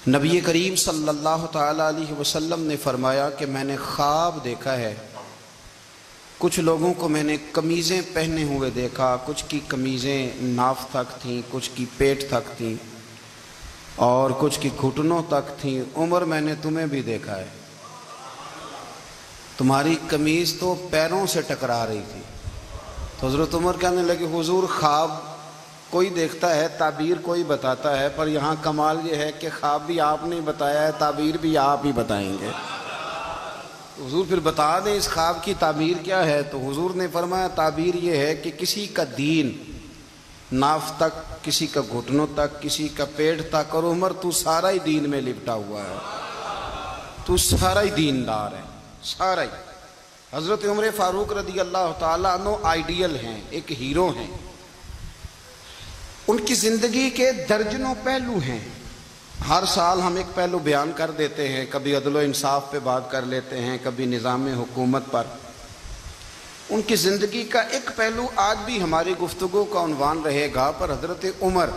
نبی کریم صلی اللہ تعالیٰ علیہ وسلم نے فرمایا کہ میں نے خواب دیکھا ہے، کچھ لوگوں کو میں نے قمیضیں پہنے ہوئے دیکھا، کچھ کی قمیضیں ناف تک تھیں، کچھ کی پیٹ تک تھیں اور کچھ کی گھٹنوں تک تھیں۔ عمر میں نے تمہیں بھی دیکھا ہے، تمہاری قمیض تو پیروں سے ٹکرا رہی تھی۔ تو حضرت عمر کہنے لگے حضور خواب کوئی دیکھتا ہے، تعبیر کوئی بتاتا ہے، پر یہاں کمال یہ ہے کہ خواب بھی آپ نے بتایا ہے، تعبیر بھی آپ ہی بتائیں گے۔ حضور پھر بتا دیں اس خواب کی تعبیر کیا ہے؟ تو حضور نے فرمایا تعبیر یہ ہے کہ کسی کا دین ناف تک، کسی کا گھٹنوں تک، کسی کا پیٹ تک، اور عمر تو سارا ہی دین میں لپٹا ہوا ہے، تو سارا ہی دیندار ہے، سارا ہی۔ حضرت عمر فاروق رضی اللہ تعالیٰ عنہ آئیڈیل ہیں، ایک ہیرو ہیں۔ ان کی زندگی کے درجنوں پہلو ہیں، ہر سال ہم ایک پہلو بیان کر دیتے ہیں، کبھی عدل و انصاف پہ بات کر لیتے ہیں، کبھی نظام حکومت پر۔ ان کی زندگی کا ایک پہلو آج بھی ہماری گفتگو کا عنوان رہے گا، پر حضرت عمر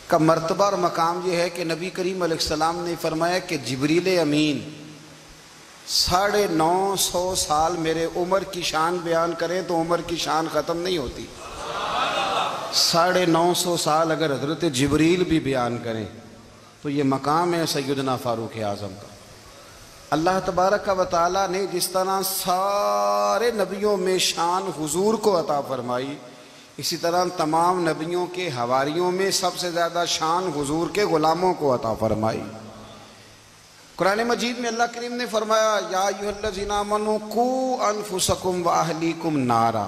کا مرتبہ اور مقام یہ ہے کہ نبی کریم علیہ السلام نے فرمایا کہ جبریل امین 950 سال میرے عمر کی شان بیان کریں تو عمر کی شان ختم نہیں ہوتی۔ 950 سال اگر حضرت جبریل بھی بیان کریں تو یہ مقام ہے سیدنا فاروق اعظم کا۔ اللہ تبارک و تعالیٰ نے جس طرح سارے نبیوں میں شان حضور کو عطا فرمائی، اسی طرح تمام نبیوں کے حواریوں میں سب سے زیادہ شان حضور کے غلاموں کو عطا فرمائی۔ قرآن مجید میں اللہ کریم نے فرمایا یا ایھا الذین آمنوا قوا انفسکم واہلیکم نارا،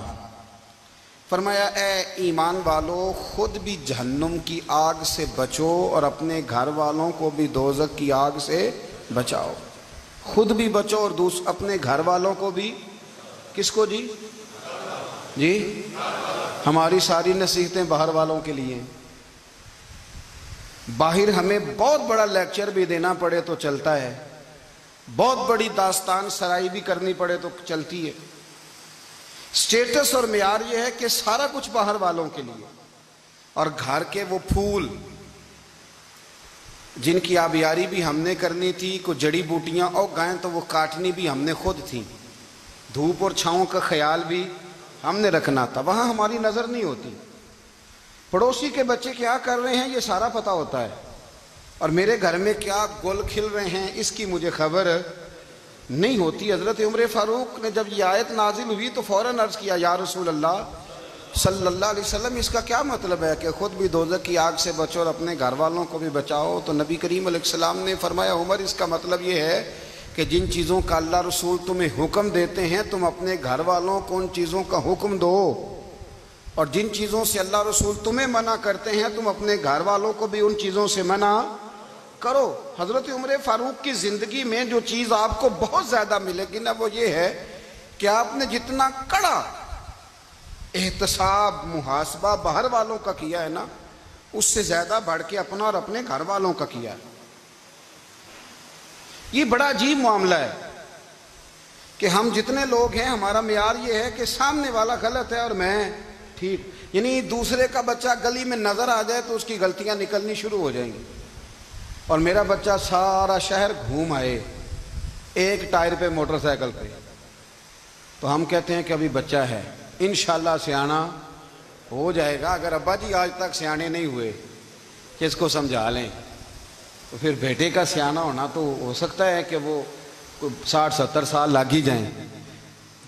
فرمایا اے ایمان والو خود بھی جہنم کی آگ سے بچو اور اپنے گھر والوں کو بھی دوزخ کی آگ سے بچاؤ۔ خود بھی بچو اور اپنے گھر والوں کو بھی، کس کو جی؟ جی ہماری ساری نصیحتیں باہر والوں کے لیے ہیں۔ باہر ہمیں بہت بڑا لیکچر بھی دینا پڑے تو چلتا ہے، بہت بڑی داستان سرائی بھی کرنی پڑے تو چلتی ہے۔ سٹیٹس اور معیار یہ ہے کہ سارا کچھ باہر والوں کے لیے، اور گھر کے وہ پھول جن کی آبیاری بھی ہم نے کرنی تھی، کوئی جڑی بوٹیاں اور گائیں تو وہ کاٹنی بھی ہم نے خود تھی، دھوپ اور چھاؤں کا خیال بھی ہم نے رکھنا تھا، وہاں ہماری نظر نہیں ہوتی۔ پڑوسی کے بچے کیا کر رہے ہیں یہ سارا پتہ ہوتا ہے، اور میرے گھر میں کیا گل کھل رہے ہیں اس کی مجھے خبر نہیں ہوتی۔ حضرت عمر فاروق نے جب یہ آیت نازل ہوئی تو فوراً عرض کیا یا رسول اللہ صلی اللہ علیہ وسلم اس کا کیا مطلب ہے کہ خود بھی دوزخ کی آگ سے بچو اور اپنے گھر والوں کو بھی بچاؤ؟ تو نبی کریم علیہ السلام نے فرمایا عمر اس کا مطلب یہ ہے کہ جن چیزوں کا اللہ رسول تمہیں حکم دیتے ہیں تم اپنے گھر والوں کو ان چیزوں کا حکم دو، اور جن چیزوں سے اللہ رسول تمہیں منع کرتے ہیں تم اپنے گھر والوں کو بھی ان چیزوں سے منع کرو۔ حضرت عمر فاروق کی زندگی میں جو چیز آپ کو بہت زیادہ ملے گی نا وہ یہ ہے کہ آپ نے جتنا کڑا احتساب محاسبہ باہر والوں کا کیا ہے نا، اس سے زیادہ بڑھ کے اپنا اور اپنے گھر والوں کا کیا ہے۔ یہ بڑا عجیب معاملہ ہے کہ ہم جتنے لوگ ہیں ہمارا معیار یہ ہے کہ سامنے والا غلط ہے اور میں ٹھیک، یعنی دوسرے کا بچہ گلی میں نظر آ جائے تو اس کی غلطیاں نکلنی شروع ہو جائیں گی، اور میرا بچہ سارا شہر گھوم آئے ایک ٹائر پہ موٹر سائیکل پہ تو ہم کہتے ہیں کہ ابھی بچہ ہے، انشاءاللہ سیانا ہو جائے گا۔ اگر ابا جی آج تک سیانے نہیں ہوئے کہ اس کو سمجھا لیں تو پھر بیٹے کا سیانا ہونا تو ہو سکتا ہے کہ وہ 60-70 سال لگ ہی جائیں۔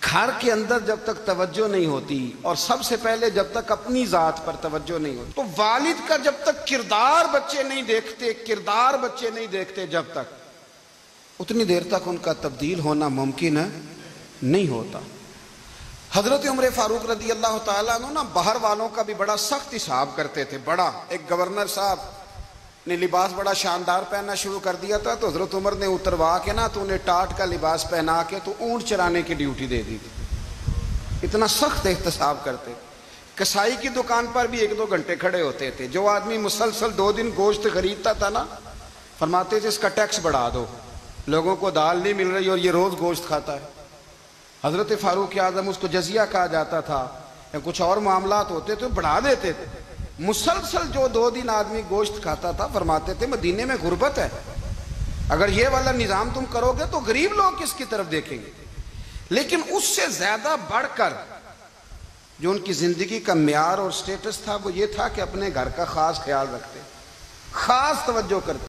گھر کے اندر جب تک توجہ نہیں ہوتی، اور سب سے پہلے جب تک اپنی ذات پر توجہ نہیں ہوتی، تو والد کا جب تک کردار بچے نہیں دیکھتے جب تک اتنی دیر تک ان کا تبدیل ہونا ممکن نہیں ہوتا۔ حضرت عمر فاروق رضی اللہ تعالیٰ عنہ نا باہر والوں کا بھی بڑا سخت حساب کرتے تھے۔ بڑا ایک گورنر صاحب نے لباس بڑا شاندار پہننا شروع کر دیا تھا تو حضرت عمر نے اتروا کے نا تو انہیں ٹاٹ کا لباس پہنا کے تو اونٹ چرانے کی ڈیوٹی دے دی تھی، اتنا سخت احتساب کرتے۔ کسائی کی دکان پر بھی 1-2 گھنٹے کھڑے ہوتے تھے، جو آدمی مسلسل 2 دن گوشت خریدتا تھا نا فرماتے تھے اس کا ٹیکس بڑھا دو، لوگوں کو دال نہیں مل رہی اور یہ روز گوشت کھاتا ہے۔ حضرت فاروق اعظم اس کو جزیہ کہا جاتا تھا، یا کچھ اور معاملات ہوتے تو بڑھا دیتے تھے۔ مسلسل جو 2 دن آدمی گوشت کھاتا تھا، فرماتے تھے مدینے میں غربت ہے، اگر یہ والا نظام تم کرو گے تو غریب لوگ کس کی طرف دیکھیں گے۔ لیکن اس سے زیادہ بڑھ کر جو ان کی زندگی کا معیار اور سٹیٹس تھا وہ یہ تھا کہ اپنے گھر کا خاص خیال رکھتے، خاص توجہ کرتے۔